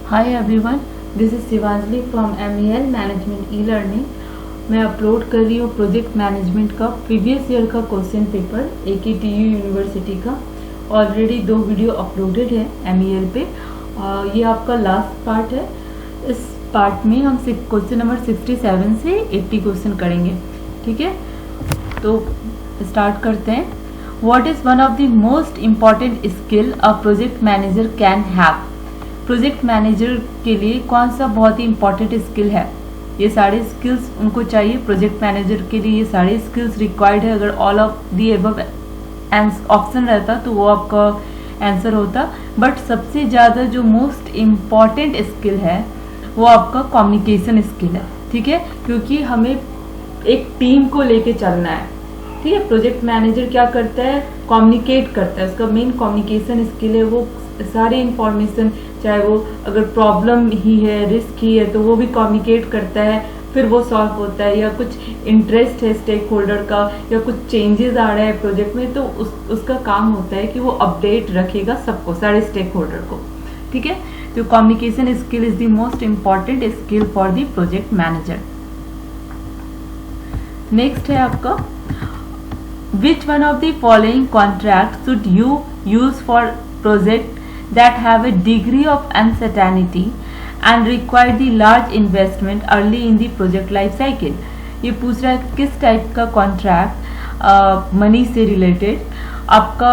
Hi everyone, this is Shivanjali from MEL management e learning. मैं upload कर रही हूँ प्रोजेक्ट मैनेजमेंट का प्रीवियस ईयर का क्वेश्चन पेपर AKTU यूनिवर्सिटी का। ऑलरेडी 2 वीडियो अपलोडेड है MEL पे। ये आपका लास्ट पार्ट है। इस पार्ट में हम क्वेश्चन नंबर 67 से 80 क्वेश्चन करेंगे। ठीक है, तो स्टार्ट करते हैं। What is one of the most important skill a project manager can have? Project manager के लिए कौन सा बहुत ही इंपॉर्टेंट स्किल है? ये सारे स्किल्स उनको चाहिए। प्रोजेक्ट मैनेजर के लिए ये सारे स्किल्स रिक्वायर्ड है। अगर all of the above option रहता तो वो आपका आंसर होता, बट सबसे ज़्यादा जो मोस्ट इम्पॉर्टेंट स्किल है वो आपका कम्युनिकेशन स्किल है। ठीक है, क्योंकि हमें एक टीम को लेके चलना है। ठीक है, प्रोजेक्ट मैनेजर क्या करता है? कम्युनिकेट करता है। उसका मेन कम्युनिकेशन स्किल है। वो सारी इंफॉर्मेशन, चाहे वो अगर प्रॉब्लम ही है, रिस्क ही है, तो वो भी कम्युनिकेट करता है, फिर वो सॉल्व होता है। या कुछ इंटरेस्ट है स्टेक होल्डर का, या कुछ चेंजेस आ रहा है प्रोजेक्ट में, तो उसका काम होता है कि वो अपडेट रखेगा सबको, सारे स्टेक होल्डर को। ठीक है, तो communication skill is the most important skill for the project manager. Next है आपका, which one of the following contracts should you use for project that have a degree of uncertainty and require the large investment early in the project life cycle? ये पूछ रहा है किस type का contract money से related आपका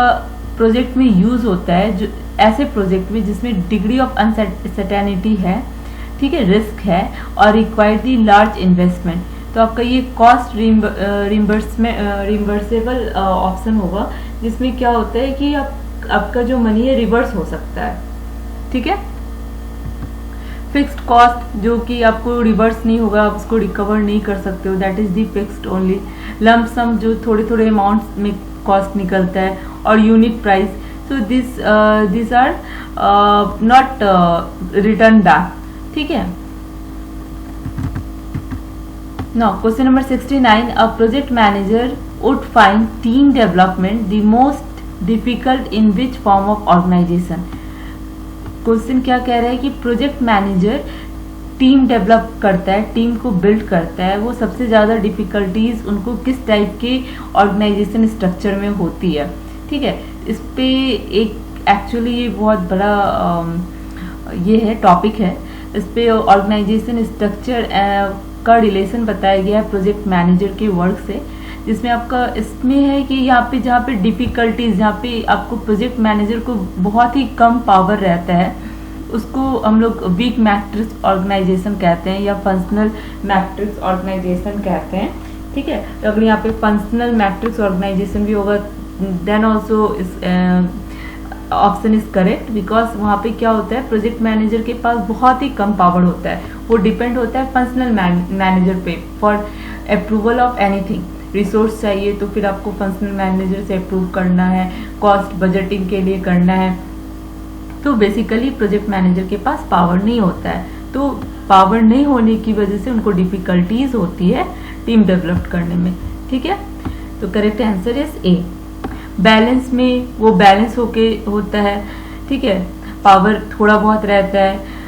project में use होता है, जो ऐसे प्रोजेक्ट में जिसमें डिग्री ऑफ अनसर्टेनिटी है, ठीक है, रिस्क है, और रिक्वायर दी लार्ज इन्वेस्टमेंट। तो आपका ये कॉस्ट रिम्बर्सेबल ऑप्शन होगा, जिसमें क्या होता है कि आपका जो मनी है रिवर्स हो सकता है। ठीक है, फिक्स्ड कॉस्ट जो कि आपको रिवर्स नहीं होगा, आप उसको रिकवर नहीं कर सकते हो, that is the fixed only. Lump sum जो थोड़े थोड़े अमाउंट में कॉस्ट निकलता है, और unit price. So this are not return back. ठीक है, now question number 69, a project manager would find team development the most difficult in which form of organization? Question क्या कह रहा है कि प्रोजेक्ट मैनेजर टीम डेवलप करता है, team को बिल्ड करता है, वो सबसे ज़्यादा डिफिकल्टीज उनको किस टाइप के ऑर्गेनाइजेशन स्ट्रक्चर में होती है। ठीक है, इस पे एक एक्चुअली ये बहुत बड़ा ये है टॉपिक है। इस पे ऑर्गेनाइजेशन स्ट्रक्चर का रिलेशन बताया गया है प्रोजेक्ट मैनेजर के वर्क से, जिसमें आपका इसमें है कि यहाँ पे जहाँ पे डिफिकल्टीज, जहाँ पे आपको प्रोजेक्ट मैनेजर को बहुत ही कम पावर रहता है, उसको हम लोग वीक मैट्रिक्स ऑर्गेनाइजेशन कहते हैं, या फंक्शनल मैट्रिक्स ऑर्गेनाइजेशन कहते हैं। ठीक है, तो अगर यहाँ पे फंक्शनल मैट्रिक्स ऑर्गेनाइजेशन भी होगा then also option is correct, because वहाँ पे क्या होता है, प्रोजेक्ट मैनेजर के पास बहुत ही कम पावर होता है। वो डिपेंड होता है फंक्शनल मैनेजर पे for approval of anything. Resource चाहिए तो फिर आपको फंक्शनल मैनेजर से अप्रूव करना है, कॉस्ट बजटिंग के लिए करना है। तो बेसिकली प्रोजेक्ट मैनेजर के पास पावर नहीं होता है, तो पावर नहीं होने की वजह से उनको डिफिकल्टीज होती है टीम डेवलप करने में। ठीक है, तो correct answer is a. Balance में वो बैलेंस होता है। ठीक है, पावर थोड़ा बहुत रहता है।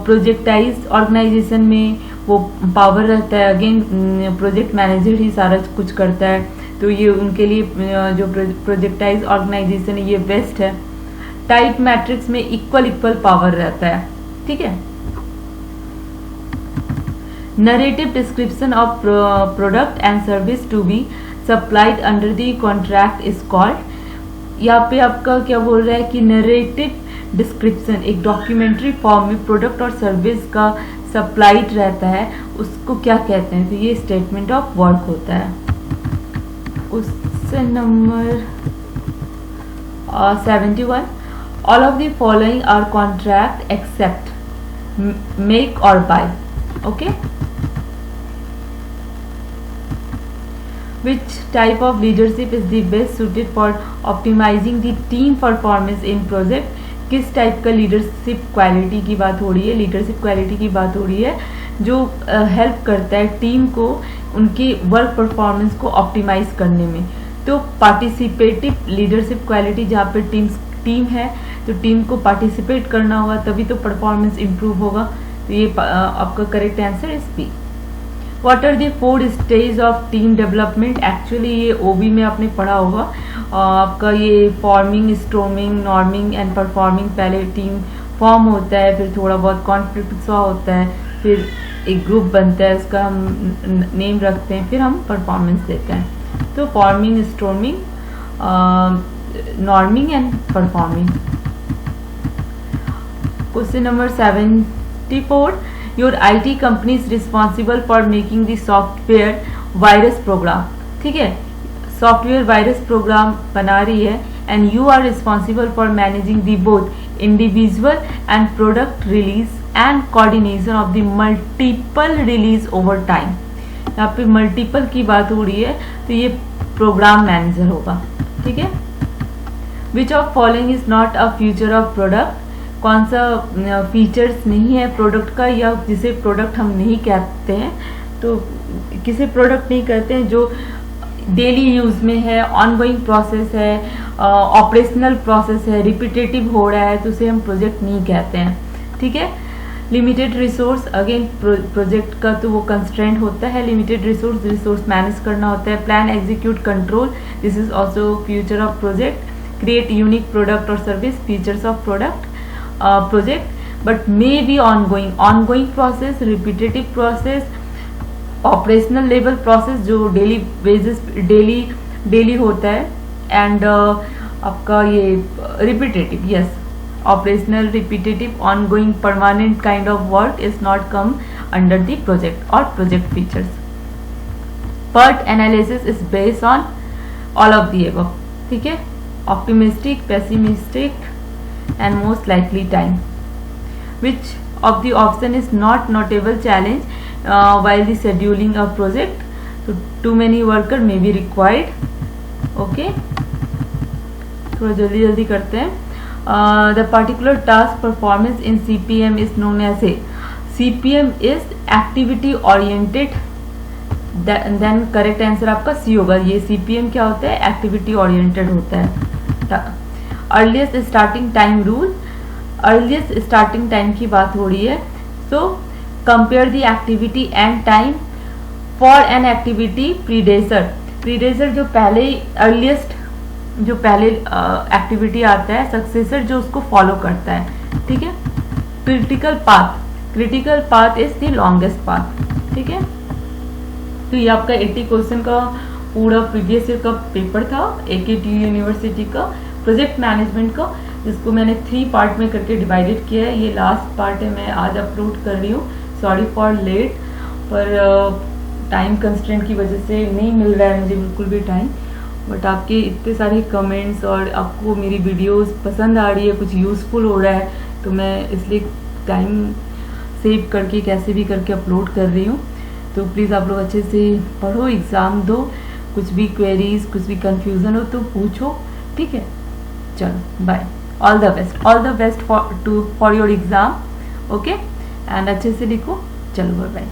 प्रोजेक्टाइज ऑर्गेनाइजेशन में वो पावर रहता है, अगेन प्रोजेक्ट मैनेजर ही सारा कुछ करता है, तो ये उनके लिए जो प्रोजेक्टाइज ऑर्गेनाइजेशन है ये बेस्ट है। टाइट मैट्रिक्स में इक्वल पावर रहता है। ठीक है, narrative description of product and service to be supplied under the contract is called. यहाँ पे आपका क्या बोल रहा है कि नरेटिव डिस्क्रिप्शन एक डॉक्यूमेंट्री फॉर्म में प्रोडक्ट और सर्विस का सप्लाइड रहता है, उसको क्या कहते हैं? तो ये स्टेटमेंट ऑफ वर्क होता है। Question number 71, all of the following are contract except make और buy. Okay, which type of leadership is the best suited for optimizing the team performance in project? किस टाइप का leadership quality की बात हो रही है? लीडरशिप क्वालिटी की बात हो रही है जो हेल्प करता है टीम को उनकी वर्क परफॉर्मेंस को ऑप्टिमाइज करने में। तो पार्टिसिपेटिव लीडरशिप क्वालिटी, जहाँ पे टीम है तो टीम को पार्टिसिपेट करना होगा, तभी तो परफॉर्मेंस इम्प्रूव होगा। तो ये आपका correct answer is B. What are the 4 stage of team development? Actually ये ओबी में आपने पढ़ा होगा। आपका ये forming, storming, norming and performing. पहले टीम फॉर्म होता है, फिर थोड़ा बहुत कॉन्फ्लिक्ट होता है, फिर एक ग्रुप बनता है, उसका हम नेम रखते हैं, फिर हम परफॉर्मेंस देते हैं। तो forming, storming, norming and performing. Question number 74, your IT company is responsible for making the software virus program. ठीक है, सॉफ्टवेयर वायरस प्रोग्राम बना रही है and you are responsible for managing the both individual and product release and coordination of the multiple release over time. यहाँ पे multiple की बात हो रही है तो ये प्रोग्राम मैनेजर होगा। ठीक है, which of following is not a feature of product? कौन सा फीचर्स नहीं है प्रोडक्ट का, या जिसे प्रोडक्ट हम नहीं कहते हैं, तो किसे प्रोडक्ट नहीं कहते हैं? जो डेली यूज में है, ऑनगोइंग प्रोसेस है, ऑपरेशनल प्रोसेस है, रिपीटेटिव हो रहा है, तो उसे हम प्रोजेक्ट नहीं कहते हैं। ठीक है, लिमिटेड रिसोर्स, अगेन प्रोजेक्ट का तो वो कंस्ट्रेंट होता है, लिमिटेड रिसोर्स मैनेज करना होता है। Plan, execute, control, this is also future of project. Create unique product और service, features of product project, but may be ongoing process, repetitive process, operational level process जो daily basis daily होता है, and आपका ये repetitive, yes, operational, repetitive, ongoing, permanent kind of work is not come under the project or project features. PERT analysis is based on all of the above. ठीक है, optimistic, pessimistic and most likely time. Which of the option is not notable challenge while the scheduling a project? So too many worker may be required. Okay, थोड़ा जल्दी करते हैं। The particular task performance in CPM is known as a CPM is activity oriented, then correct answer आपका C होगा। ये CPM क्या होता है? एक्टिविटी ओरिएंटेड होता है। Earliest starting time rule, earliest starting time की बात हो रही है। So compare the activity and time for an activity predecessor जो पहले अर्लीस्ट जो पहले एक्टिविटी आता है, सक्सेसर जो उसको फॉलो करता है। ठीक है, critical path is the longest path. ठीक है, तो ये आपका 80 क्वेश्चन का पूरा प्रीवियस ईयर का पेपर था AKTU यूनिवर्सिटी का प्रोजेक्ट मैनेजमेंट का, जिसको मैंने 3 पार्ट में करके डिवाइडेड किया है। ये लास्ट पार्ट है, मैं आज अपलोड कर रही हूँ, सॉरी फॉर लेट, पर टाइम कंस्ट्रेंट की वजह से नहीं मिल रहा है मुझे बिल्कुल भी टाइम। बट आपके इतने सारे कमेंट्स और आपको मेरी वीडियोस पसंद आ रही है, कुछ यूज़फुल हो रहा है, तो मैं इसलिए टाइम सेव करके कैसे भी करके अपलोड कर रही हूँ। तो प्लीज़ आप लोग अच्छे से पढ़ो, एग्ज़ाम दो, कुछ भी क्वेरीज, कुछ भी कंफ्यूजन हो तो पूछो। ठीक है, चलो bye, all the best for your exam. Okay, and अच्छे से लिखो, चलो बाय।